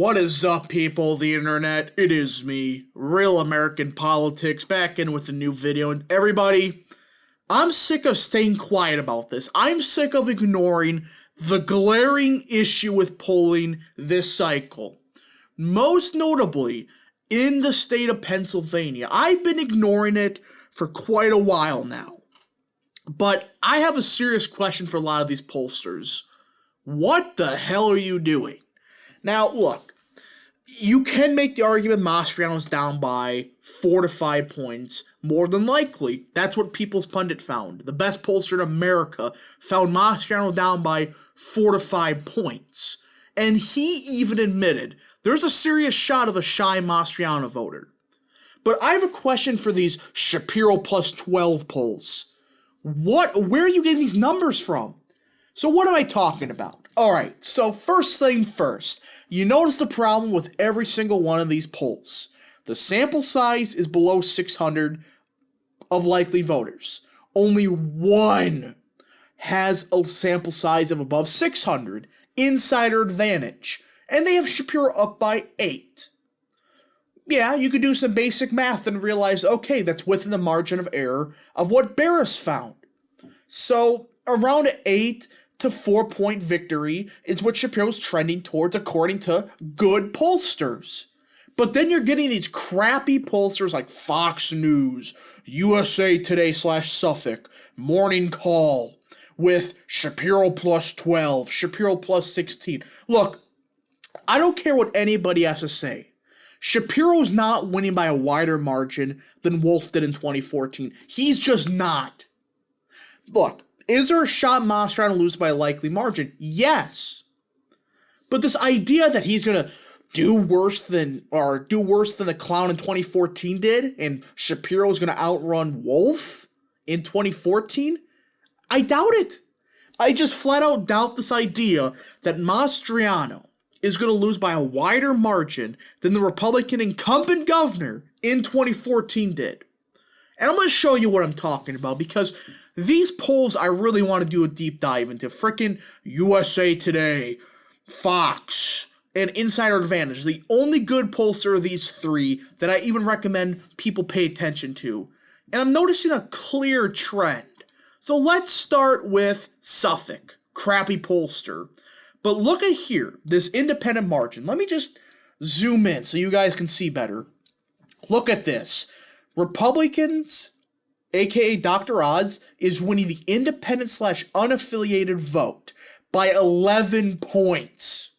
What is up, people of the internet? It is me, Real American Politics, back in with a new video. And everybody, I'm sick of staying quiet about this. I'm sick of ignoring the glaring issue with polling this cycle. Most notably, in the state of Pennsylvania. I've been ignoring it for quite a while now. But I have a serious question for a lot of these pollsters. What the hell are you doing? Now, look, you can make the argument Mastriano's down by 4 to 5 points. More than likely, that's what People's Pundit found. The best pollster in America found Mastriano down by 4 to 5 points. And he even admitted there's a serious shot of a shy Mastriano voter. But I have a question for these Shapiro plus 12 polls. Where are you getting these numbers from? So what am I talking about? Alright, so first thing first, you notice the problem with every single one of these polls. The sample size is below 600 of likely voters. Only one has a sample size of above 600, insider advantage, and they have Shapiro up by 8. Yeah, you could do some basic math and realize, okay, that's within the margin of error of what Barris found. So, around 8 to 4-point victory is what Shapiro's trending towards according to good pollsters. But then you're getting these crappy pollsters like Fox News, USA Today / Suffolk, Morning Call, with Shapiro plus 12, Shapiro plus 16. Look, I don't care what anybody has to say. Shapiro's not winning by a wider margin than Wolf did in 2014. He's just not. Look, is there a shot Mastriano lose by a likely margin? Yes. But this idea that he's going to do worse than the clown in 2014 did, and Shapiro is going to outrun Wolf in 2014, I doubt it. I just flat out doubt this idea that Mastriano is going to lose by a wider margin than the Republican incumbent governor in 2014 did. And I'm going to show you what I'm talking about, because these polls I really want to do a deep dive into. Frickin' USA Today, Fox, and Insider Advantage. The only good pollster of these three that I even recommend people pay attention to. And I'm noticing a clear trend. So let's start with Suffolk, crappy pollster. But look at here, this independent margin. Let me just zoom in so you guys can see better. Look at this. Republicans, aka Dr. Oz, is winning the independent / unaffiliated vote by 11 points.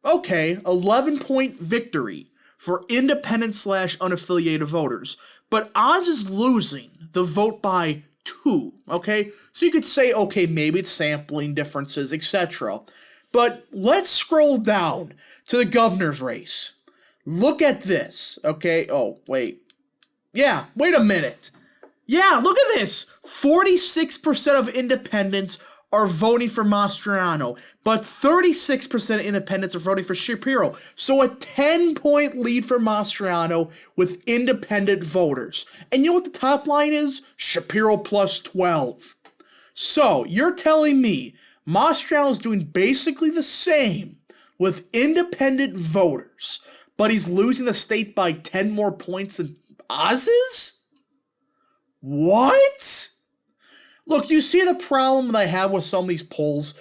Okay, 11-point victory for independent / unaffiliated voters. But Oz is losing the vote by 2, okay? So you could say, okay, maybe it's sampling differences, etc. But let's scroll down to the governor's race. Look at this, okay? Oh, wait. Yeah, wait a minute. Yeah, look at this. 46% of independents are voting for Mastriano, but 36% of independents are voting for Shapiro. So a 10-point lead for Mastriano with independent voters. And you know what the top line is? Shapiro plus 12. So you're telling me Mastriano's doing basically the same with independent voters, but he's losing the state by 10 more points than Oz is? What? Look, you see the problem that I have with some of these polls?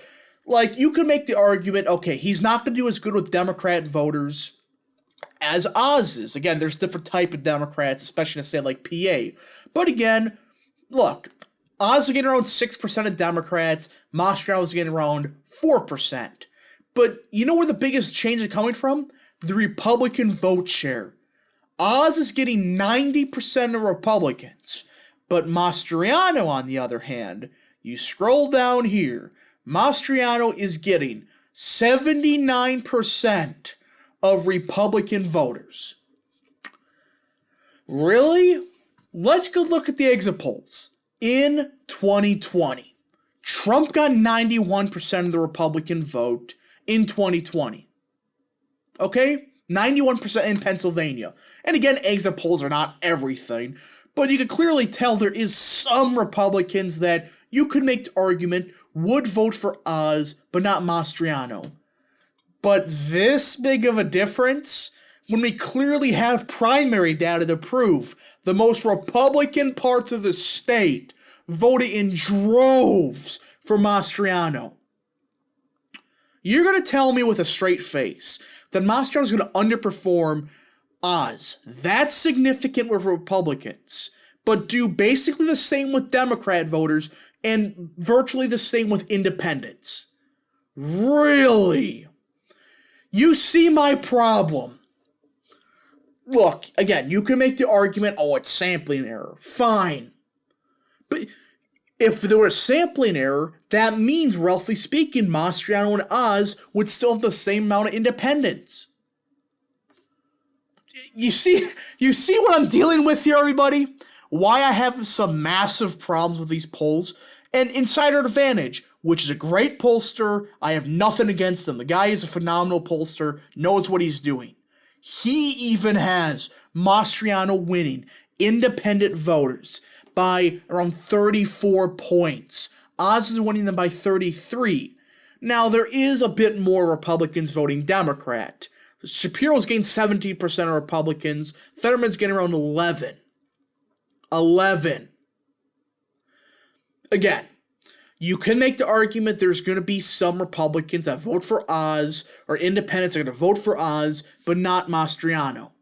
Like, you could make the argument, okay, he's not going to do as good with Democrat voters as Oz is. Again, there's different type of Democrats, especially in a state like PA. But again, look, Oz is getting around 6% of Democrats, Mastriano is getting around 4%. But you know where the biggest change is coming from? The Republican vote share. Oz is getting 90% of Republicans. But Mastriano, on the other hand, you scroll down here, Mastriano is getting 79% of Republican voters. Really? Let's go look at the exit polls. In 2020, Trump got 91% of the Republican vote in 2020. Okay? 91% in Pennsylvania. And again, exit polls are not everything, but you can clearly tell there is some Republicans that you could make the argument would vote for Oz, but not Mastriano. But this big of a difference, when we clearly have primary data to prove the most Republican parts of the state voted in droves for Mastriano. You're going to tell me with a straight face that Mastriano is going to underperform Oz. That's significant with Republicans, but do basically the same with Democrat voters and virtually the same with independents. Really? You see my problem. Look, again, you can make the argument, oh, it's sampling error. Fine. But if there was sampling error, that means, roughly speaking, Mastriano and Oz would still have the same amount of independents. You see what I'm dealing with here, everybody? Why I have some massive problems with these polls? And Insider Advantage, which is a great pollster. I have nothing against him. The guy is a phenomenal pollster, knows what he's doing. He even has Mastriano winning independent voters by around 34 points. Oz is winning them by 33. Now, there is a bit more Republicans voting Democrat. Shapiro's gained 17% of Republicans. Fetterman's getting around 11. 11. Again, you can make the argument there's going to be some Republicans that vote for Oz, or independents are going to vote for Oz, but not Mastriano.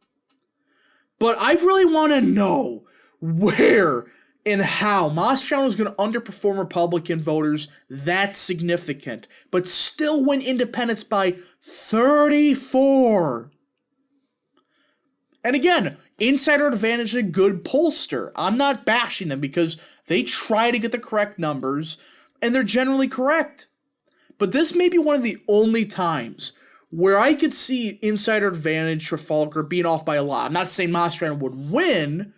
But I really want to know where and how Mastriano is going to underperform Republican voters that's significant, but still win independents by 34. And again, Insider Advantage is a good pollster. I'm not bashing them because they try to get the correct numbers, and they're generally correct. But this may be one of the only times where I could see Insider Advantage Trafalgar being off by a lot. I'm not saying Mastriano would win,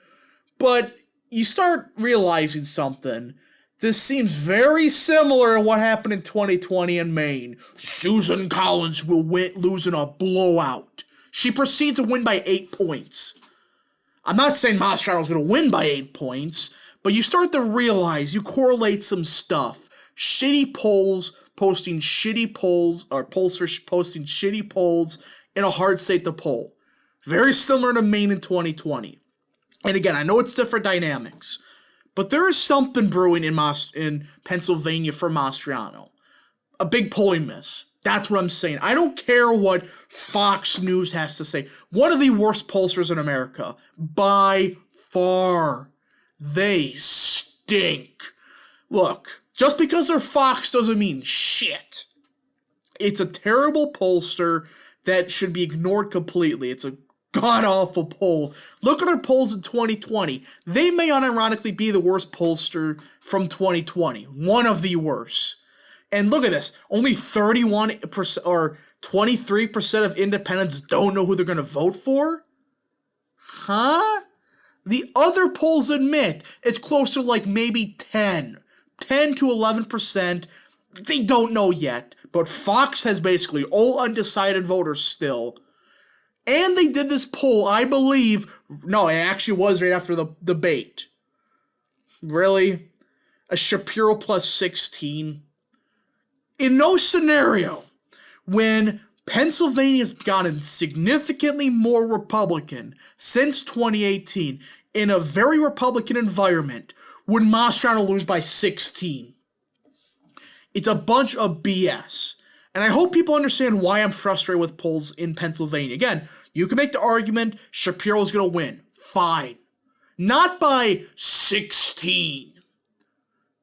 but you start realizing something. This seems very similar to what happened in 2020 in Maine. Susan Collins will lose in a blowout. She proceeds to win by 8 points. I'm not saying Mastriano's going to win by 8 points, but you start to realize, you correlate some stuff. Shitty polls posting shitty polls, or pollsters posting shitty polls in a hard state to poll. Very similar to Maine in 2020. And again, I know it's different dynamics, but there is something brewing in Pennsylvania for Mastriano. A big polling miss. That's what I'm saying. I don't care what Fox News has to say. One of the worst pollsters in America. By far. They stink. Look, just because they're Fox doesn't mean shit. It's a terrible pollster that should be ignored completely. It's a god-awful poll. Look at their polls in 2020. They may unironically be the worst pollster from 2020. One of the worst. And look at this. Only 31% or 23% of independents don't know who they're going to vote for? Huh? The other polls admit it's closer to like maybe 10 to 11%. They don't know yet. But Fox has basically all undecided voters still. And they did this poll, I believe. No, it actually was right after the debate. Really? A Shapiro plus 16? In no scenario, when Pennsylvania's gotten significantly more Republican since 2018, in a very Republican environment, would Mastriano lose by 16? It's a bunch of BS. And I hope people understand why I'm frustrated with polls in Pennsylvania. Again, you can make the argument Shapiro's going to win. Fine. Not by 16.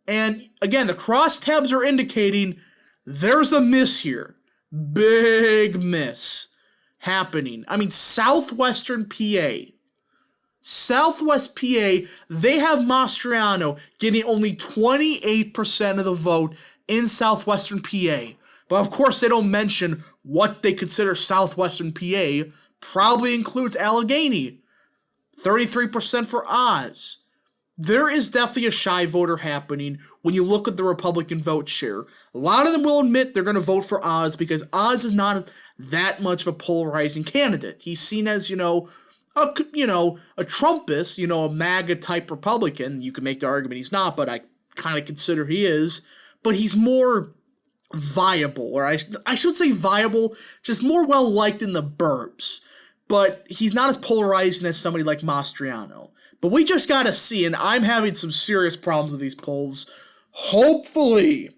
And again, the crosstabs are indicating there's a miss here. Big miss happening. I mean, Southwestern PA. Southwest PA, they have Mastriano getting only 28% of the vote in Southwestern PA. But of course, they don't mention what they consider Southwestern PA. Probably includes Allegheny. 33% for Oz. There is definitely a shy voter happening when you look at the Republican vote share. A lot of them will admit they're going to vote for Oz because Oz is not that much of a polarizing candidate. He's seen as, a Trumpist, a MAGA-type Republican. You can make the argument he's not, but I kind of consider he is. But he's more viable, or I should say viable, just more well-liked in the burbs. But he's not as polarizing as somebody like Mastriano. But we just gotta see, and I'm having some serious problems with these polls. Hopefully,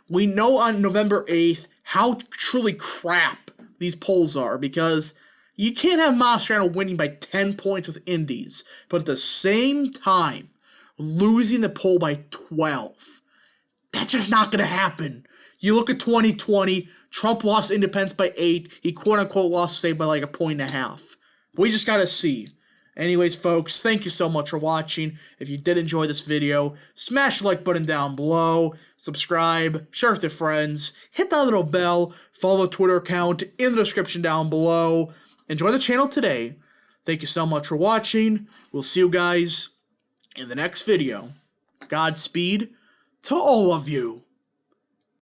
we know on November 8th how truly crap these polls are, because you can't have Mastriano winning by 10 points with Indies, but at the same time, losing the poll by 12. That's just not going to happen. You look at 2020, Trump lost independence by 8. He quote-unquote lost state by like a point and a half. We just got to see. Anyways, folks, thank you so much for watching. If you did enjoy this video, smash the like button down below, subscribe, share with your friends, hit that little bell, follow the Twitter account in the description down below. Enjoy the channel today. Thank you so much for watching. We'll see you guys in the next video. Godspeed to all of you.